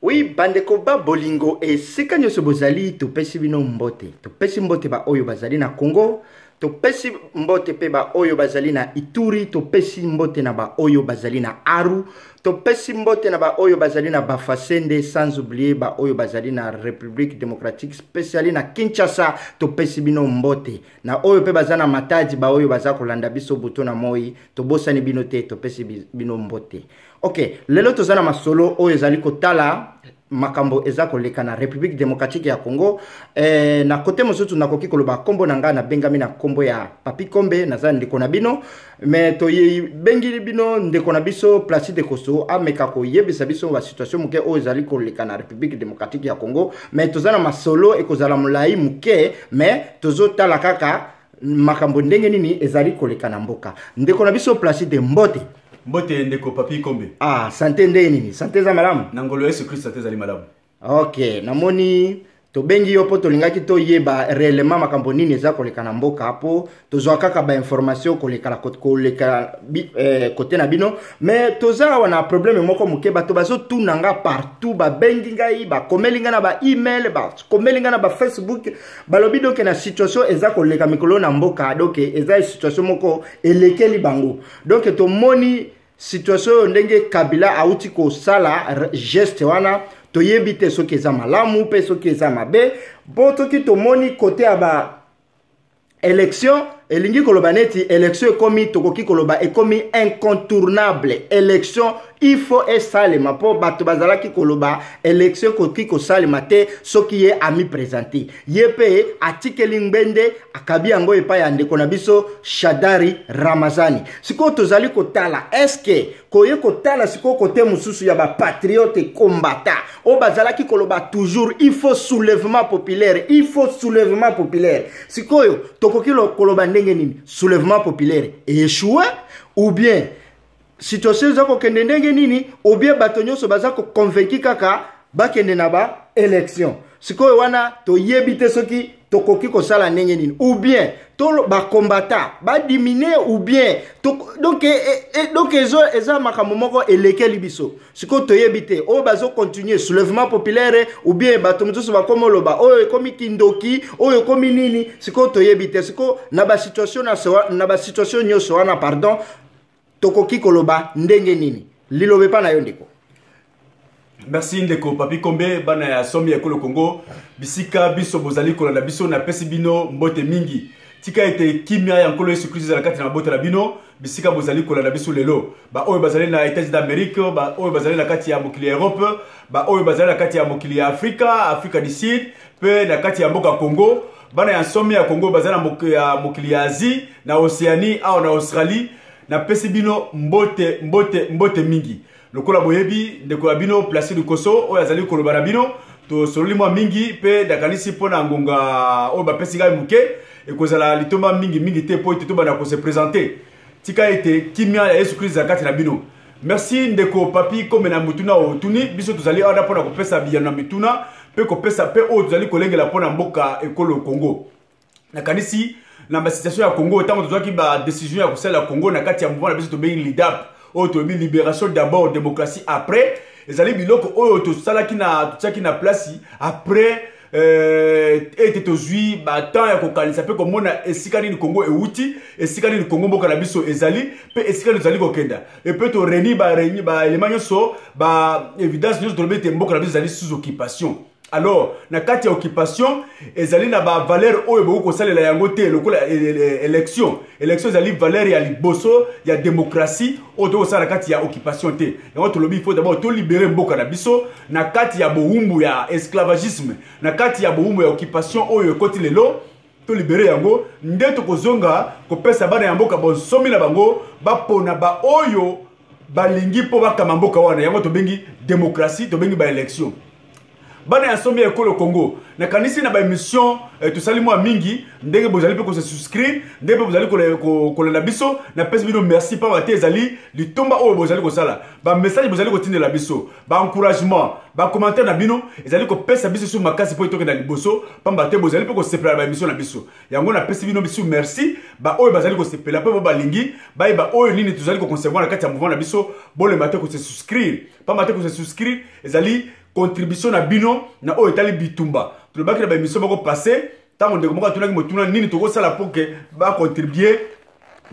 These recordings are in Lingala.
Oui, bandeko ba bolingo et sekanyo so bozali to pesi bino mbote. To pesi mbote ba oyo bazali na Congo, to pesi mbote pe ba oyo bazali na Ituri, to pesi mbote na ba oyo bazali na Aru, to pesi mbote na ba oyo bazali na Bafasende, sans oublier ba oyo bazali na République démocratique spéciale na Kinshasa, to pesi bino mbote. Na oyo pe bazana Matadi ba oyo bazako kolanda biso buto na moi, to bosani bino te to pesi bino mbote. Ok, lelo tozana masolo oyo ezali kotala makambo ezako leka na République démocratique ya Congo. Na kote mosusu nakoki koloba kombo na nga na bengami na kombo ya Papi Kombe naza ndeko na bino, mais to bengi bino ndeko na biso Placide Koso ameka ko yebisa biso wa situation muke oyo ezali koleka na République démocratique ya Congo, mais tozana masolo ekozala mulai muke, mais tozotala kaka makambo ndenge nini ezali koleka na mboka. Ndeko na biso Placide mbote. Mbote ndeko Papi Kombe. Santé ndenge nini? Santé za malamu? Nangolo Yesu Christ santé zali malamu. Ok, namoni to bengi yo po to lingaki to yeba réellement makambo nini eza koleka na mboka hapo, tozwa kaka ba information koleka la côté na bino, mais toza wana problème moko muke bato bazo tunanga partout, ba bengi ngai ba komelinga na ba email, ba komelinga na ba Facebook, balobi donc na situation eza koleka mikolo na mboka, donc eza situation moko elekeli bango. Donc to moni situation ndenge Kabila auti ko sala geste wana to yebite soki eza malamu pe soki eza mabe, bo toki to moni kote aba élection elingi koloba neti élection ekomi tokoki koloba ekomi incontournable. Élection il faut esalema po bato bazalaki koloba élection koki kosalema te soki ye ami présenter ye pe atikeli ngbende akabi yango epa ya ndeko na biso Shadari Ramazani. Siko tozali kotala eske koye kotala siko kote mususu ya ba patriote combattant o bazalaki koloba toujours il faut soulèvement populaire, il faut soulèvement populaire. Sikoyo tokoki koloba ndenge nini soulèvement populaire échoué, ou bien situation zako kende ndenge nini, ou bien bato nyonso bazako convaincu kaka bakende na ba élection. Sikoyo wana to yebite soki tokoki kosala ndenge nini, ou bien to ba combattant ba diminuer, ou bien donc eza makambo moko elekeli biso. Sikoyo to yebite o bazo continuer soulèvement populaire, ou bien bato mosusu ba komoloba oyo ekomi kindoki oyo ekomi nini. Sikoyo to yebite sikoyo na ba situation nyonso wana pardon tokoki koloba ndenge nini lilobe pa na yo ndeko. Merci ndeko Papi Kombe bana ya somi ya kolo Congo bisika biso bozali kolanda biso na pesi bino mbote mingi tika ete kimia ya nkolo Yesu Christ za kati na mbote na bino bisika bozali kolanda biso lelo ba oyo bazali na États-Unis d'Amérique, ba oyo bazali na kati ya mokili ya Europe, ba oyo bazali na kati ya mokili ya Afrika du Sud pe na kati ya mboka Congo, bana ya somi ya Congo bazali na mokili ya Asie na Oceanie au na Australie na pesi bino mbote mingi. Lokola boyebi ndeko ya bino Placide Koso oyo azali koloba na bino to sololi mwa mingi pe dakanisi pona ngonga oyo bapesi ngai muke ekozala litomba mingi te po ite bana ko se présenter tika ete kimia ya Yesu Christ zakati na bino. Merci ndeko Papi Kombe na mutuna otuni biso tozali ona pona kopesa biyana mituna pe kopesa pe o tozali kolengela pona mboka ekolo Congo. Na kanisi na ba situation ya Congo tango tozaki ba décision ya kosala Congo na kati ya mouvement na biso to bengi LIDAP autonomie libération d'abord démocratie après ezali biloko oyo to salaki na tsaki na place après ete tozui ba temps ya kokanisa pe komona esika nini Congo euti esika nini Congo mboka na biso ezali pe esika ezali kokenda et peut to reni ba élément nyonso ba évidence nyonso to lobete mboka na biso ezali sous occupation. Alors, na kati ya occupation, ezali na ba valeur oyo boko kosalela yango te lokola élection. Élection ezali valeur ya liboso ya démocratie oyo to sala kati ya occupation te. Yango to lobi il faut d'abord to libérer mboka na biso na kati ya boumbu ya esclavagisme, na kati ya boumbu ya occupation oyo koti lelo to libérer yango nde to kozonga kopesa bana ya mboka bonsomi na bango bapona ba oyo balingi po bakama mboka wana yango to bengi démocratie to bengi ba élection. Bana ya somi ya ekolo Congo na kanisi na ba émission tosali mwa mingi ndenge bozali pe ko se souscrire ndenge bozali kolanda biso na pesi bino merci pa bate ezali litomba oyo bozali kosala ba message bozali kotindela biso ba encouragement ba commentaire na bino ezali ko pesa biso sur makasi po itoke na liboso pamba te bozali pe ko sepela ba émission na biso yango na pesi bino biso merci ba oyo bazali ko sepela pe ba lingi ba oyo nini tozali ko concevoir na kati ya mouvement na biso bole mate ko se souscrire pamba te ko se souscrire ezali contribution na bino na o etali bitumba to ba ki na ba émission bako passer tant on de ko tuna ki motuna nini to ko sala pour que ba contribuer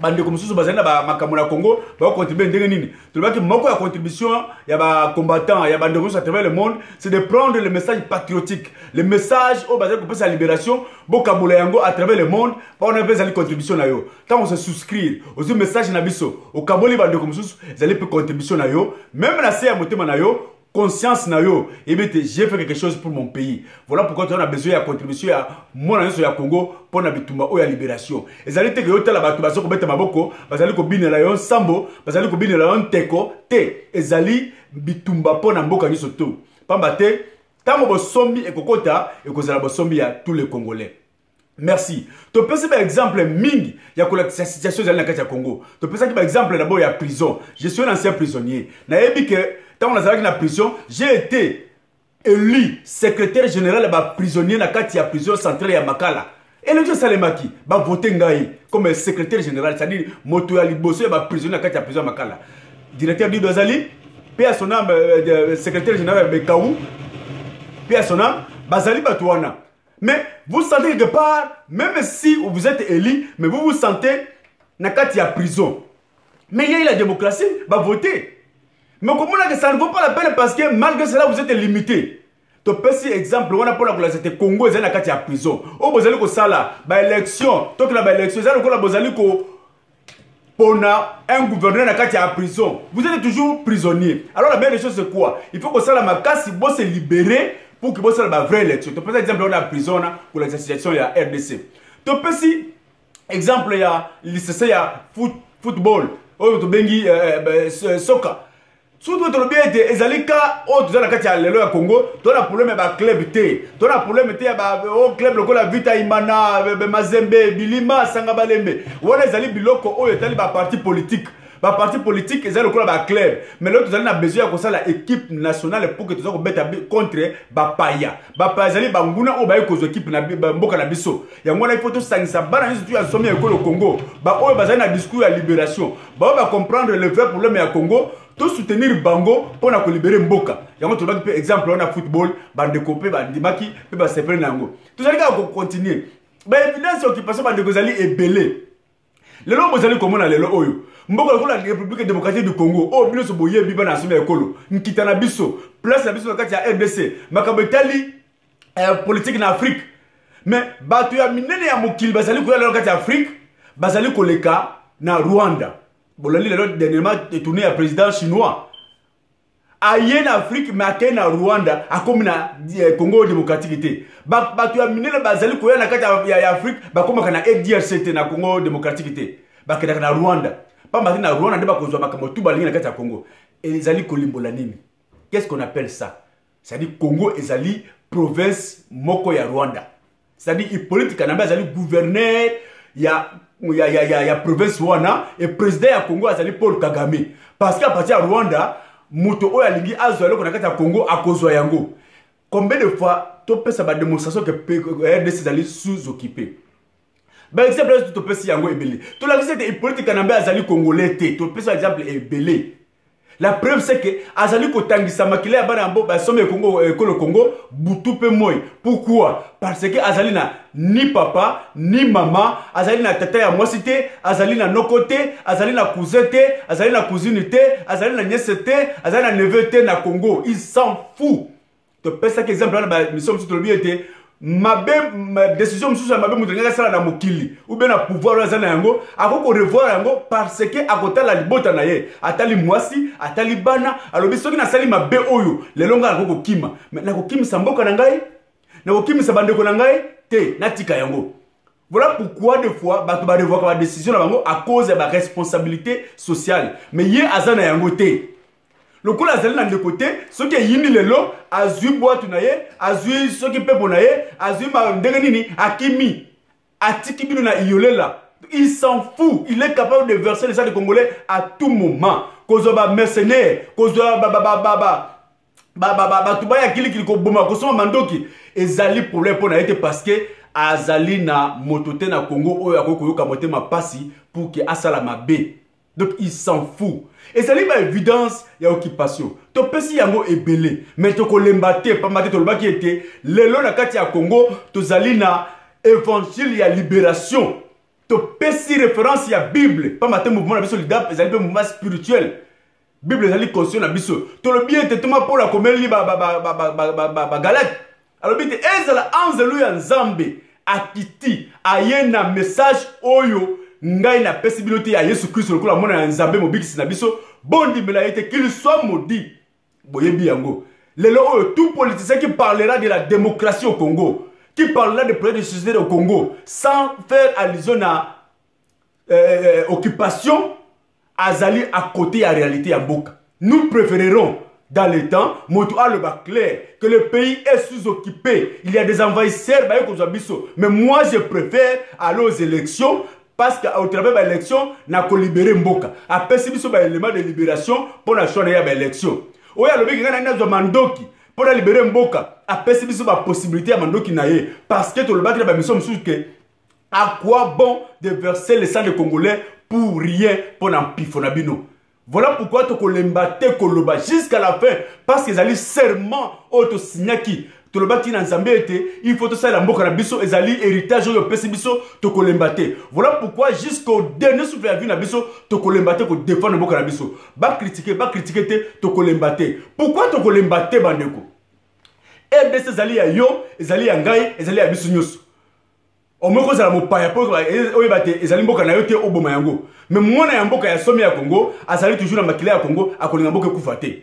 bande comme sous bazana ba makambo na Congo ba contribuer ndenge nini to ba ki moko ya contribution ya ba combattants ya bande à travers le monde c'est de prendre le message patriotique le message au bazana ko pesa la libération bokabola yango à travers le monde pa on a besoin de contribution na yo tant on se souscrire aux messages na biso au kaboli bande comme sous zali pe contribution na yo même na ya motema na yo conscience na yo et bien j'ai fait quelque chose pour mon pays voilà pourquoi tu as besoin de contribution à mon nation ya Congo pour na bitumba o ya libération ezali te que yo tala batu baso ko beta maboko bazali ko binela yo sambo bazali ko binela yo teko te ezali bitumba pour na mboka nyiso to pamba te tamo bo sombi ekokota ekozala bo sombi ya tous les Congolais. Merci. Tu peux par exemple mingi ya la situation dans le Congo. Tu peux par exemple d'abord il y a prison. Je suis un ancien prisonnier. Na yebi que quand on a dans la prison, j'ai été élu secrétaire général de la prisonnier na kati ya prison centrale ya Makala. Et le jour Salemaki ba voter ngai comme secrétaire général, c'est-à-dire moto ya liboso ya ba prisonnier na kati ya prison Makala. Directeur du Dozali, paix à son âme secrétaire général Bekaou, paix à son âme Bazali Batouana. Mais vous sentez quelque part, même si vous êtes élu, mais vous vous sentez na kati ya prison. Mais il y a la démocratie, va voter. Mais comment ça ne vaut pas la peine parce que malgré cela vous êtes limité. Tu peux si exemple, on a pour la c'était Congo et na kati ya prison. Oh bozali ko sala ba élection, donc la ba élection, ça ko la bozali ko pona un gouverneur na kati ya prison. Vous êtes toujours prisonnier. Alors la meilleure chose c'est quoi? Il faut que ça la makasi bo se libérer pour que vous ayez une vraie élection. Tu peux par exemple on a prison pour l'exercitation de la RDC. Tu peux si exemple il y a l'ICC football, ou tu bengi soccer. Surtout tu bien été ezalika au tu dans la carte lelo ya Congo, tu as problème ba club té. Tu as problème té ba au club loko la Vita Imana, Mazembe, Bilima, Sangabalembe. Wala ezali biloko o etali ba parti politique. Ba parti politique ezali loko ba club. Mais là tu as besoin de ça la équipe nationale pour que tu sois contre ba paya. Ba paya ezali ba nguna o ba eko équipe na mboka na biso. Yango na il faut to sangisa bana tu as sommi au Congo. Ba o bazali na discours ya libération. Ba va comprendre le vrai problème ya Congo. Tout soutenir Bango pour na libérer Mboka. Yango tu vas exemple on a football, bande copé, bande dimaki, pe ba sepre nango. Tout ça les continuer. Ba évidence qui passe bande kozali ebelé. Le lo bozali comme na lelo oyo. Mboka ko la République démocratique du Congo. Oh bino so boye biba na soma ekolo. Nkita na biso, place na biso na kati ya RDC. Makambo etali politique na Afrique. Mais batu ya minene ya mokili bazali ko la kati ya Afrique, bazali koleka na Rwanda. Bolali lelo dernièrement tourné à président chinois. Ayen Afrique mais na Rwanda a comme na Congo démocratique té. Ba tu amine le bazali ko na kati ya Afrique ba comme kana DRC na Congo démocratique té. Ba keda na Rwanda. Pas mati na Rwanda ba kozwa makambo tu balingi na kati ya Congo. Ezali kolimbola nini? Qu'est-ce qu'on appelle ça? C'est-à-dire Congo ezali province moko ya Rwanda. C'est-à-dire Hippolyte Kanambe ezali gouverneur ya province wana et président ya Congo azali Paul Kagame parce qu'à partir de Rwanda muto oya lingi azwa loko na kati ya Congo akozwa yango. Combien de fois to pesa ba démonstration que RDC azali sous-occupé. Par exemple to pesa yango ebele. To la visite Hippolyte Kanambe azali congolais té. To pesa exemple ebele. La preuve c'est que azali kotangisa makile ya bana mbo ba somme Congo le Congo butu pe moy. Pourquoi? Parce que azali na ni papa ni maman, azali na tata ya mwasi te, azali na nokote, azali na cousin te, azali na cousine te, azali na nièce te, azali na neveu te na Congo. Il s'en fout. Tu peux ça exemple là ba mission sur le bien était ma décision msusu ya mabe mutenga sala na mokili ou bien na pouvoir azali na yango akoko revoir yango parce que akota la libota na ye atali mwasi atali bana alobi soki na sali mabe oyo lelonga akoko kima mais na kokimi samboka na ngai na kokimi sa bandeko na ngai te natika yango. Voilà pourquoi des fois batu ba revoir ka décision na bango à cause de la responsabilité sociale mais ye azana yango te. Le coup la zali na de côté, ce qui est yini lelo, azui boîte na ye, azui ce qui pepo na ye, azui ma ndengenini, akimi, atikibino na iolela. Il s'en fout, il est capable de verser les salles de Congolais à tout moment. Kozo ba mercenaire, kozo tubaya kili ko boma, kozo mandoki, ezali problème pour na été parce que azali na motote na Congo oyo akoko yoka motema pasi pour que asala mabe. Donc il s'en fout. Et ça n'est pas évidence, il y a occupation. To pesi yango ebele, mais to kolembate, pas maté to lobaki était, lelo na kati ya Congo, to zalina évangile ya libération. To pesi référence ya Bible, pas maté mouvement na biso lidap, ezali pe mouvement spirituel. Bible ezali conscient na biso. To lobi était tellement pour la komeli ba galette. Alors bite ezala anzelu ya Nzambe akiti ayena message oyo ngai na pesi bilote ya Yesu Christ lokola mona ya Nzambe mobikisi na biso bondi mela ete qu'il soit maudit boyebi yango lelo oyo tout politicien qui parlera de la démocratie au Congo, qui parlera de projets de société au Congo sans faire allusion à occupation azali à côté à réalité ya mboka. Nous préférerons dans le temps, Moto le bas clair, que le pays est sous-occupé. Il y a des envahisseurs, mais moi je préfère aller aux élections parce qu'au travers de l'élection, on a libéré Mboka. Après, si nous avons un élément de libération pour la choisir l'élection. Oui, alors, il y a un mandoki pour libérer Mboka. Après, si nous avons la possibilité de mandoki naïe, parce que tout le monde a mission que à quoi bon de verser le sang des Congolais pour rien pour un pifonabino. Voilà pourquoi tu as koloba jusqu'à la fin. Parce qu'ils allaient serment auto signaki. Tu le bâti dans Zambie, il faut que ça la mboka na biso ezali héritage au pesi biso to kolembate. Voilà pourquoi jusqu'au dernier souffle à vie na biso to kolembate ko défendre mboka na biso. Ba critiquer te to kolembate. Pourquoi to kolembate bandeko? RDC ezali ya yo, ezali ya ngai, ezali ya biso nyusu. Omoko za mo paya po oyebate ezali mboka na yo te oboma yango. Mais mwana ya mboka ya somi ya Congo azali toujours na makila ya Congo akolinga mboka kufa te.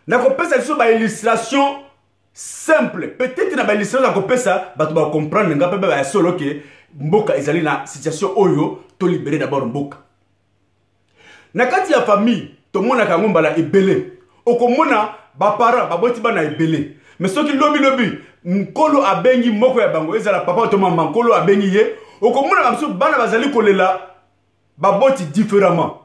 Na kopesa biso ba illustration simple. Peut-être na ba illustration na kopesa bato ba comprendre nga pe ba solo ke mboka ezali na situation oyo to libérer d'abord mboka. Na kati ya famille to mona ka ngomba la ebele. Okomona ba parents ba boti bana ebele. Mais soki lobi nkolo abengi moko ya bango ezala papa to mama nkolo abengi ye okomona bamso bana bazali kolela baboti différemment.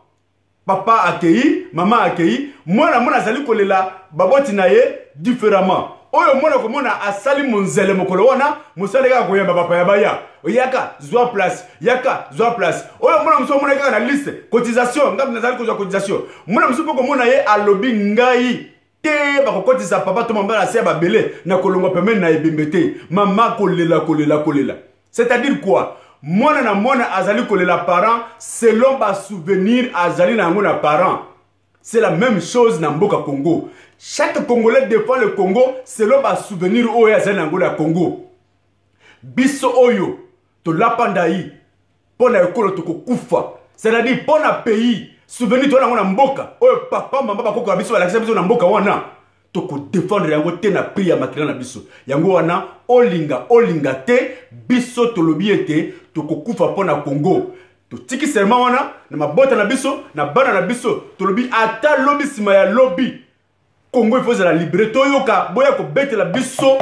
Papa akei, maman akei, mwana mwana azali kolela baboti na ye différemment. Oyo mwana komona asali monzele mokolo wana musale ka koyamba papa ya baya. Oyaka zwa place, yaka zwa place. Oyo mwana muso mona kaka na liste cotisation, ngam nazali kozwa cotisation. Mwana muso poko mona ye alobi ngai te bakokotisa papa to mamba la se babele na kolongo pemene na ebembete. Mama kolela. C'est-à-dire quoi? Mwana na mwana azali kolela parent selon ba souvenir azali na ngona parent. C'est la même chose na mboka Congo. Chaque Congolais défend le Congo selon ba souvenir oyo azali na ngona Congo. Biso oyo to lapandai pona ekolo to kokufa. C'est-à-dire pona pays souvenir to na ngona mboka oyo papa mama bakoko biso balakisa biso na mboka wana. Toko défendre yango te na priya makila na biso yango wana olinga te biso tolobi ete toko kufa pona Congo to tiki seulement wana na mabota na biso na bana na biso tolobi ata lobi sima ya lobi Congo il faut la libérer to yoka boya ko betela biso,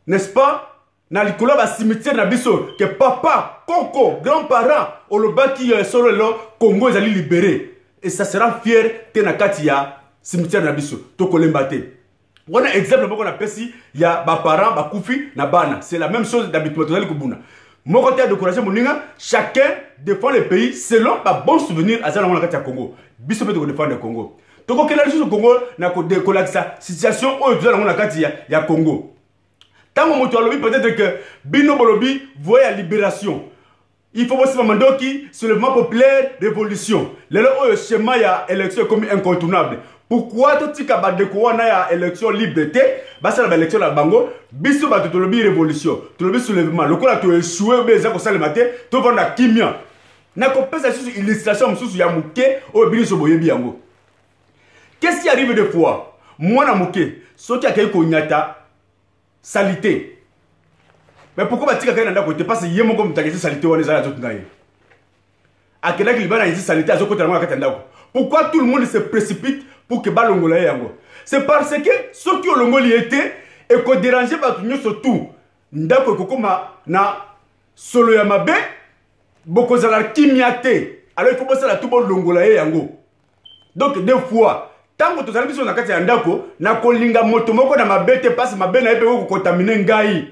n'est-ce pas, na likolo ba cimetière na biso que papa koko grand-parent olobaki solo lo Congo ezali libéré et ça sera fier te na kati ya cimetière na biso to kolembate. On a exemple beaucoup na pesi ya ba parents ba kufi na bana, c'est la même chose d'habitude tozali kubuna. Mon côté a découragé moninga, chacun défend le pays selon ba bon souvenir azala na kati ya Congo. Biso peut défendre le Congo. Toko kela biso Congo na ko décollaxa situation oyo tozala na kati ya Congo. Tango moto alobi peut-être que bino bolobi voya libération. Il faut aussi mandoki soulèvement populaire révolution. Lelo oyo schéma ya élection comme incontournable. Pourquoi tout tika badeko wana ya élection liberté, basa la élection la bango, biso ba tolobi révolution, tolobi soulèvement. Lokola to échoué be za ko sala maté, to vanda kimia. Na ko pesa sur illustration mususu ya muke oyo biso boyebi yango. Qu'est-ce qui arrive des fois? Moi na muke, soki akay ko nyata salité. Mais pourquoi batika kay nanda côté parce yemo comme takisi salité wana za zotu ngaye. Akela ki libana yisi salité azoko tellement akatanda ko. Pourquoi tout le monde se précipite pour que balongola yango? C'est parce que ceux qui ont longoli était et ko déranger ba tunyo surtout ndako kokoma na solo ya mabe boko za la kimiate. Alors il faut passer la tout bon longola yango. Donc deux fois tango tozali biso na kati ya ndako na kolinga moto moko na mabete passe mabe na ebe ko contaminer ngai.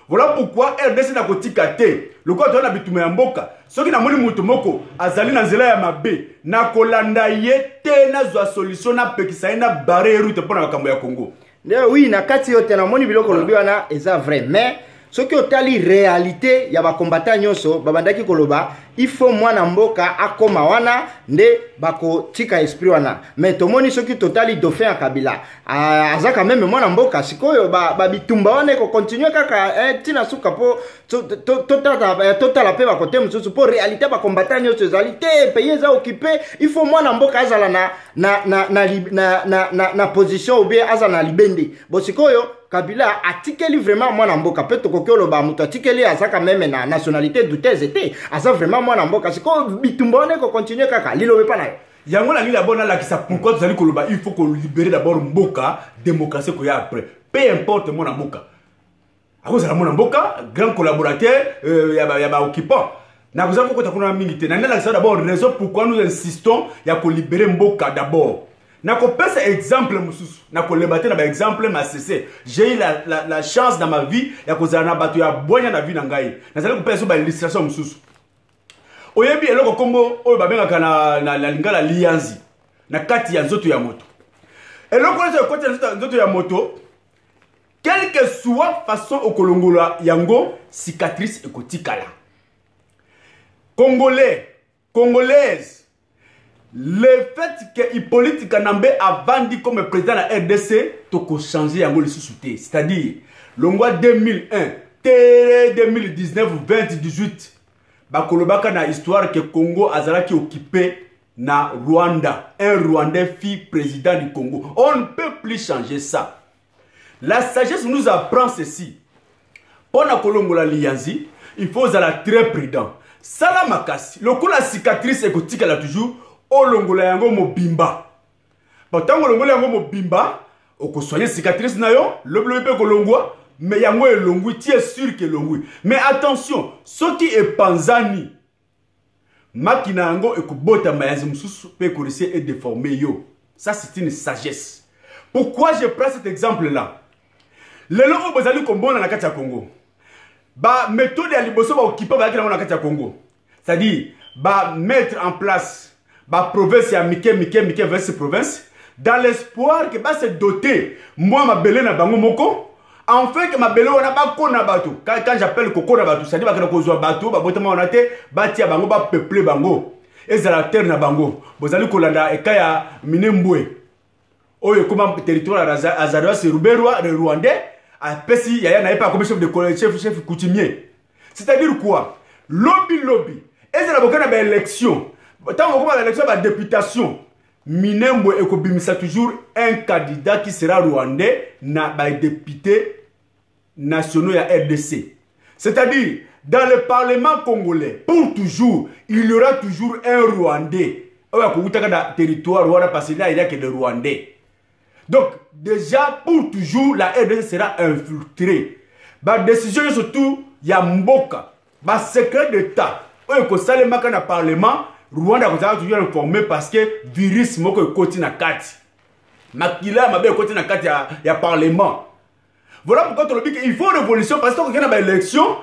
Voilà pourquoi RDC na kotika te. Le quoi tu as bitumé en mboka. Ce qui na moni mutu moko azali na nzela ya mabe na kolanda ye te na zwa solution na pekisa na barre route pour na makambo ya Congo. Oui, na kati yote na moni biloko lobi wana eza vrai, mais ce qui otali réalité ya ba combattant nyonso babandaki koloba il faut mwana mboka akoma wana nde bako tika esprit wana, mais tomoni ce qui totali dauphin ya Kabila azaka même mwana mboka sikoyo ba bitumba wana ko continuer kaka tina suka po totala pe ba côté mususu po réalité ba combattant nyonso ezali te pays za occupé, il faut mwana mboka azala na position ou bien azala na libende bo sikoyo Kabila atikeli vraiment mwana mboka pe tokokolo ba mutu atikeli azaka même na nationalité douteuse te asa vraiment mwana mboka siko bitumba wana ko continuer kaka lilobe pa nayo yango na lila bona la kisa pourquoi tu allez koloba il faut qu'on libérer d'abord mboka démocratie ko ya après peu importe mwana mboka à cause de la mwana mboka grand collaborateur ya ba occupant na kuza ko kota kuna mingi te na la kisa d'abord raison pourquoi nous insistons ya ko libérer mboka d'abord. Na ko pesa exemple mususu na ko lebate na ba exemple ma cessé j'ai eu la chance dans ma vie ya ko zana bato ya bonya na vie na ngai na zali ko pesa ba illustration mususu oyebi eloko kombo oyo babengaka na lingala lianzi na kati ya nzoto ya moto eloko nzo koti ya nzoto ya moto quelle que soit façon okolongola yango cicatrice ekotikala congolaise. Le fait que Hippolyte Kanambe a vendu comme président de la RDC, tu peux changer le sous-souté. C'est-à-dire, le mois 2001, 2019, 2018, Bakolobaka na histoire que Congo a qui occupé na Rwanda. Un Rwandais fille président du Congo. On ne peut plus changer ça. La sagesse nous apprend ceci. Pour la Kolongola Lianzi, il faut être très prudent. Salamakasi, le coup la cicatrice écotique elle a toujours. Olongola yango mobimba. Pourtant olongola yango mobimba, oko soigner cicatrice na yo, le pe kolongwa, mais yango elongwi, tu es sûr que elongwi. Mais attention, ce qui est panzani, makina yango ekobota mayazi mususu pe korise et déformer yo. Ça c'est une sagesse. Pourquoi je prends cet exemple là? Le logo bozali kombona na kati ya Congo. Ba méthode ya liboso ba okipa ba kila na kati ya Congo. C'est-à-dire ba mettre en place ba province ya Mike vers province dans l'espoir que ba se doter moi ma belé na bango moko enfin que ma belé wana ba kona bato quand j'appelle koko na bato c'est-à-dire ba kana kozwa bato ba botama wana te ba tia bango ba peupler bango ezala terre na bango bozali kolanda ekaya minembwe oyo comme territoire azarwa c'est Ruberwa le Rwandais a pesi yaya na pas comme chef de chef coutumier c'est-à-dire quoi lobby ezala bokana ba élection. Tant qu'on va l'élection de la députation, Minembwe ekobimisa toujours un candidat qui sera rwandais na ba député nationaux ya RDC. C'est-à-dire, dans le Parlement congolais, pour toujours, il y aura toujours un Rwandais. On va dans le territoire rwandais parce qu'il n'y a que des Rwandais. Donc, déjà, pour toujours, la RDC sera infiltrée. La décision est surtout, il y a Mboka. Le secret d'État. On va dans le Parlement. Rwanda a toujours informé parce que virus moko ekoti na kati. Makila mabe ekoti na kati ya parlement. Voilà pourquoi tu le dis qu'il faut révolution parce que quand il y a une élection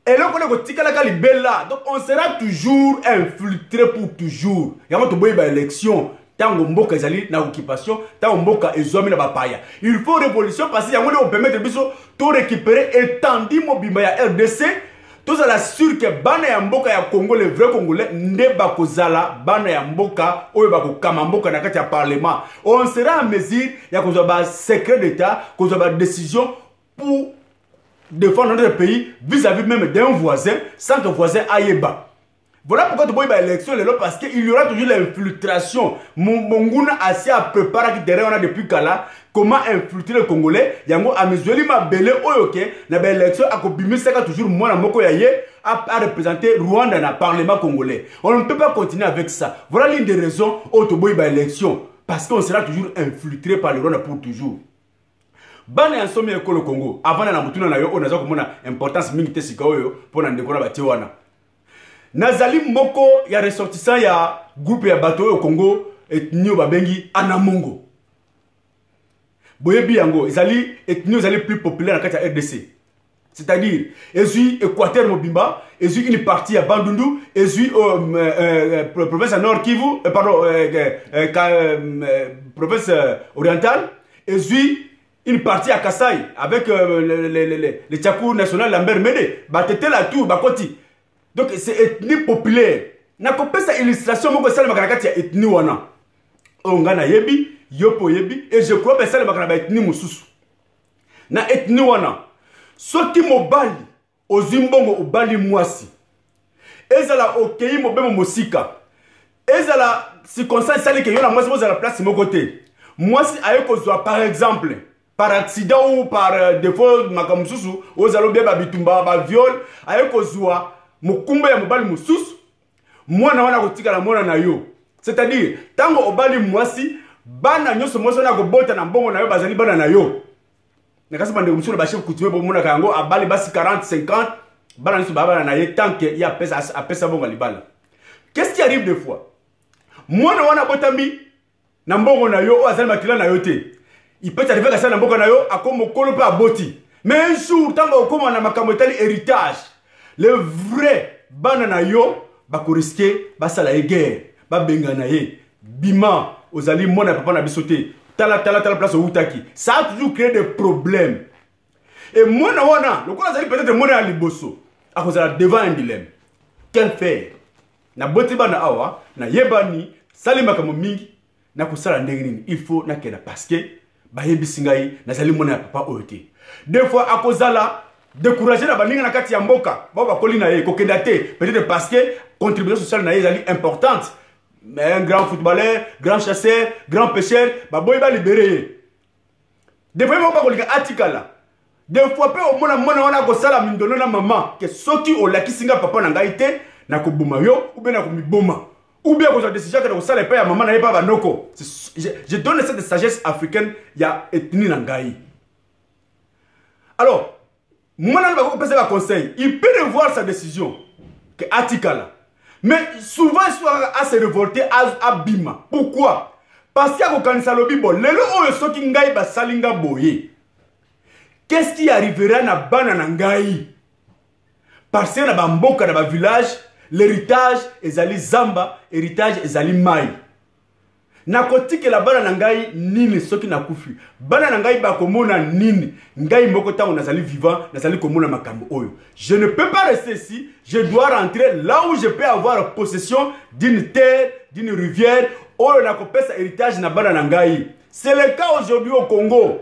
et là on est tika la libella. Donc on sera toujours infiltré pour toujours. Il y a une élection tant mboka ezali na occupation, tant mboka ezomi na bapaya. Il faut révolution parce que on permettre biso to récupérer étendu mobimba ya RDC. Tout ça la sûr que bana ya mboka ya Congo les vrais Congolais ne bakozala bana ya mboka oyo bakokama mboka na kati ya parlement. On sera en mesure ya kozwa ba secret d'état, kozwa ba décision pour défendre notre pays vis-à-vis même d'un voisin sans que le voisin aille bas. Voilà pourquoi tu vois l'élection parce qu'il y aura toujours l'infiltration. Monguna assez à préparer qui derrière on a depuis Kala comment infiltrer le Congolais. Yango amizoli ma belle oyoke na ba élection akobimisa toujours moi na moko yaye à représenter Rwanda dans le Parlement congolais. On ne peut pas continuer avec ça. Voilà l'une des raisons où tu vois l'élection parce qu'on sera toujours infiltré par le Rwanda pour toujours. Bana ya somi ekolo Congo avant na mutuna na yo on a komona importance mingi te sikaoyo pour na ndekona batiwana. Nazali moko ya ressortissant ya groupe ya bato au Congo etnio babengi Anamongo. Boyebi yango ezali etnio ezali plus populaire na kati ya RDC. C'est-à-dire, ezui Équateur Mobimba, ezui une partie à Bandundu, ezui province Nord Kivu, pardon, province orientale, ezui une partie à Kassai, avec les Tchakou national Lambert Mede, batete la tour, bakoti. Donc c'est ethnie populaire. Na kopé sa illustration, moi, c'est la ethnie wana. Ongana yebi, yopo yebi, et je crois que c'est la ethnie mususu. Na ethnie wana. Soki mobali ozimbongo obali mwasi ezala okei mobemo mosika ezala circonstance sali ke yo na mwasi boza la place moko te mwasi ayeko zwa par exemple par accident ou par défaut makamususu ozalo bia ba bitumba ba viol ayeko zwa mokumba ya mobali mususu mwana wana kotika la mwana na yo, c'est-à-dire tango obali mwasi bana nyoso mwasi na kobota na mbongo na yo bazali bana na yo. Nakasi bande musolo ba chef coutumier bo mona kango abali basi 40 50 bana niso baba na ye tant que il y a pesa bonga libala. Qu'est-ce qui arrive des fois? Mwana wana botami na mbongo na yo o azali makila na yo te. Il peut arriver que ça na mbongo na yo akomo kolo pa boti. Mais un jour tango okoma na makambo etali héritage. Le vrai bana na yo ba ko risquer ba sala guerre, ba benga na ye. Bima ozali mona papa na bisote. Tala place au Outaki. Ça a toujours créé des problèmes. Et moi, le quoi peut-être moi à liboso. À cause de la devant un dilemme. Quel faire? Na botiba na awa, na yebani, salima kamo mingi, na kusala ndengini. Il faut na kena parce que ba yebi singai na sali mona papa oyote. Des fois à cause là décourager na baninga na kati ya mboka, ba ba kolina ye kokendate, peut-être parce que contribution sociale na yezali importante. Mais un grand footballeur, grand chasseur, grand pêcheur, baboy va libérer. Des fois, on va atikala. Des fois, on va ko sala mindono na maman que soki o laki singa papa na ngaite na ko boma yo ou bien na ko miboma. Ou bien ko décision que ko sala pa ya maman na yeba banoko. Je donne cette sagesse africaine ya ethnie na ngai. Alors, moi na ba ko pesa ba conseil, il peut revoir sa décision que atikala. Mais souvent, il soit à se révolter à Bima. Pourquoi? Parce qu'il y a un lobi bon. Le lo qui ngai ba salinga boye. Qu'est-ce qui arrivera na bana na ngai? Parce que na ba mboka na ba village, l'héritage ezali zamba, héritage ezali mai. Na kotike la bana na ngai nini soki na kufi. Bana na ngai ba komona nini. Ngai moko tango nazali vivant, nazali komona makambo oyo. Je ne peux pas rester ici, je dois rentrer là où je peux avoir possession d'une terre, d'une rivière, oyo na kopesa héritage na bana na ngai. C'est le cas aujourd'hui au Congo.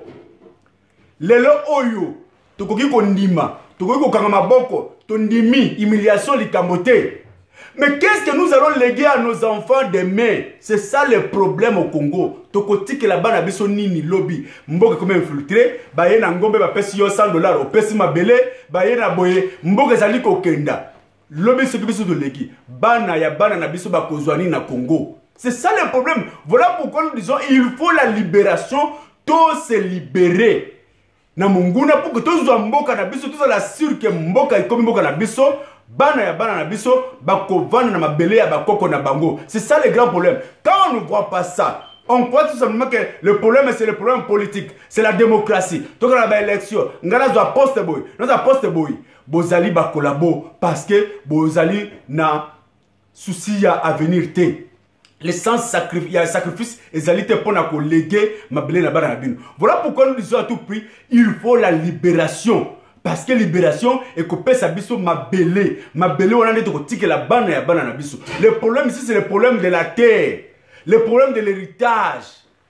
Lelo oyo, tokoki kondima, tokoki kokanga maboko, tondimi, humiliation likambote. Mais qu'est-ce que nous allons léguer à nos enfants demain? C'est ça le problème au Congo. Tokotike la bana biso nini lobby. Mboka comme infiltré, baye na ngombe ba pesi yo $100, o pesi mabele, baye na boye, mboka zali kokenda. Lobby ce biso de legi. Bana ya bana na biso ba kozwani na Congo. C'est ça le problème. Voilà pourquoi nous disons il faut la libération, tous se libérer. Na munguna pour que tous mboka na biso, tous la sûr que mboka comme mboka na biso. Bana ya bana na biso bakovana na mabele ya bakoko na bango. C'est ça le grand problème. Quand on ne voit pas ça, on croit tout simplement que le problème c'est le problème politique, c'est la démocratie. Donc on a une élection, ngana zo poste boy, nous a poste boy. Bozali ba collabo parce que bozali na souci ya avenir té. Le sens sacrifice ezalité pour na ko léguer mabele na bana na bino. Voilà pourquoi nous disons à tout prix, il faut la libération. Parce que libération est coupée sa biso mabele. Mabele on a dit que la banane ya banana biso. Le problème ici c'est le problème de la terre. Le problème de l'héritage.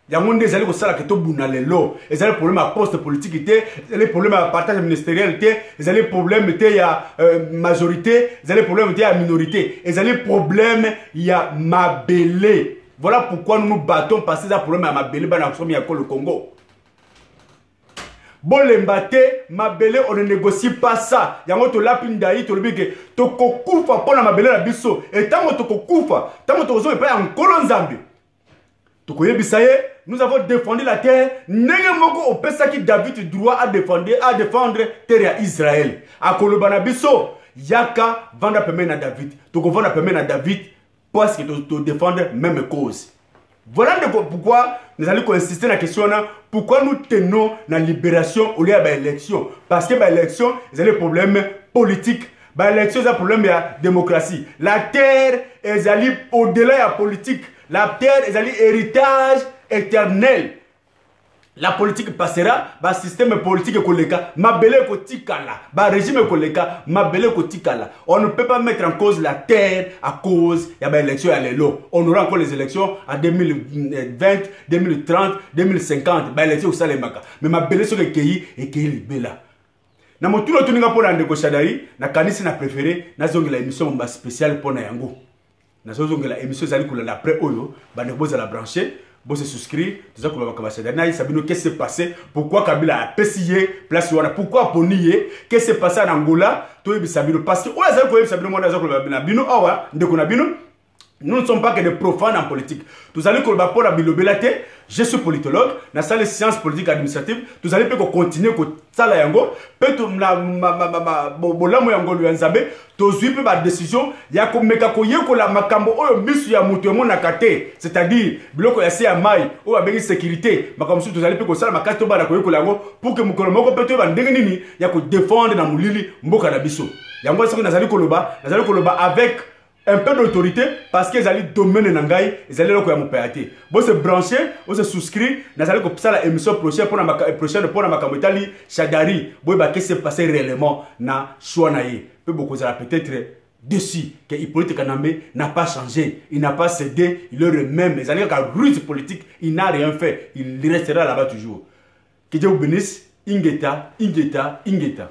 Il y a des gens qui sont là qui sont lelo. Ils ont des problèmes à poste politique, ils ont des problèmes à partage ministériel, ils ont des problèmes à majorité, ils ont des problèmes à minorité, ils ont des problèmes à mabele. Voilà pourquoi nous nous battons parce que c'est un problème à mabele dans le Congo. Bon l'embate, mabele on ne négocie pas ça. Yango to lapindaï to lobike to kokufa pona mabele la biso. Et tant to kokufa, tant to zo pas en kolonzambe. To koyebisaye, nous avons défendu la terre. Nenge moko opesa ki David droit à défendre terre à Israël. A kolobana biso, yaka vanda peme na David. To ko vanda peme na David parce que to défendre même cause. Voilà pourquoi nous allons insister sur la question, pourquoi nous tenons la libération au lieu de l'élection. Parce que l'élection, c'est un problème politique. L'élection, c'est un problème de la démocratie. La terre est au-delà de la politique. La terre est un héritage éternel. La politique passera, le système politique koleka, mabele kotikala, le régime koleka, mabele kotikala. On ne peut pas mettre en cause la terre à cause de l'élection à l'élo. On aura encore les élections en 2020, 2030, 2050. L'élection ça les maka. Mais mabele sur le pays et qui libéla. Na motulo tuninga pour Ndeko Shadari, na kanisi na préféré, na zongi la émission spéciale pour na yango. Na zongi la émission zali kula la après oyo, ba ne boza la brancher. Bon, se souscrire, tout ça, qu'est-ce qui s'est passé, pourquoi Kabila a pessillé, place Ouana, pourquoi Poniye, qu'est-ce qui s'est passé en Angola, tout est Sabino, parce que, nous ne sommes pas que des profanes en politique. Vous allez qu'on va pour la bilobelate, je suis politologue, dans les sciences politiques administratives, vous allez peut continuer que ça la yango, peut-être la yango lui enzabe, tu suis peu ma décision, il y a comme mekakoye ko la makambo oyo misu ya mutu mo nakate, c'est-à-dire biloko ya ya mai ou a béni sécurité, makambo vous allez peut ça makato ba na koye ko lango pour que mukolo moko peut ba ndenge nini ya ko défendre na mulili mboka na biso. Yango ça que nazali koloba avec un peu d'autorité parce qu'ils allaient dominer Nangai, ils allaient le faire. Bon, se brancher, on se souscrit, nous allons comme ça l'émission prochaine pour la Makamotali Shadari. Bon, qu'est-ce qui s'est passé réellement na Chouanaï. Beaucoup peut-être déçu que Hippolyte Kanambe n'a pas changé, il n'a pas cédé, il est le même. Les alliés à ruse politique, il n'a rien fait, il restera là-bas toujours. Que Dieu vous bénisse, Ingeta, Ingeta, Ingeta.